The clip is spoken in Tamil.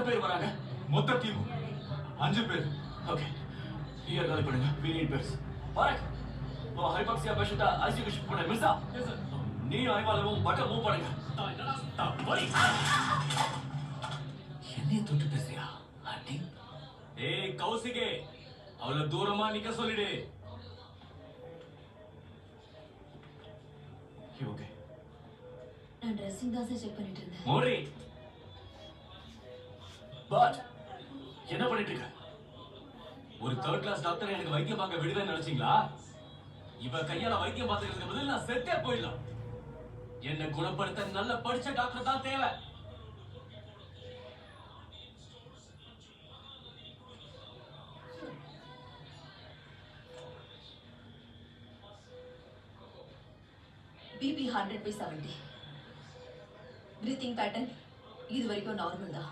எத்தனை பேர் வராங்க? மொத்த டீம் 5 பேர். ஓகே, நீங்க காலி பண்ணுங்க. We need beds. பாரக், ஹைபாக்சியா பேஷண்டா ஐசியூக்கு ஷிஃப்ட் பண்ண. மிர்சா, நீ ஐவாலவும் பட்ட மூவ் பண்ணுங்க. என்னைய தொட்டு பேசுறியா அடி? ஏய் கௌசிகே, அவளை தூரமா நிக்க சொல்லிடு. ஓகே, நான் ட்ரெஸ்ஸிங் தான் செக் பண்ணிட்டு இருந்தேன். மோரி, பட் என்ன பண்ணிட்டு இருக்க? ஒரு தேர்ட் கிளாஸ் டாக்டர் எனக்கு வைத்தியம் பார்க்க விடுவேன்னு நினைச்சீங்களா? இவ கையால வைத்தியம் பார்த்துக்கிறதுக்கு பதில் நான் செத்தே போயிடலாம். என்ன குணப்படுத்த நல்ல படிச்ச டாக்டர் தான் தேவை. பிபி 100/70. பிரீத்திங் பேட்டர்ன் இது வரைக்கும் நார்மல் தான்.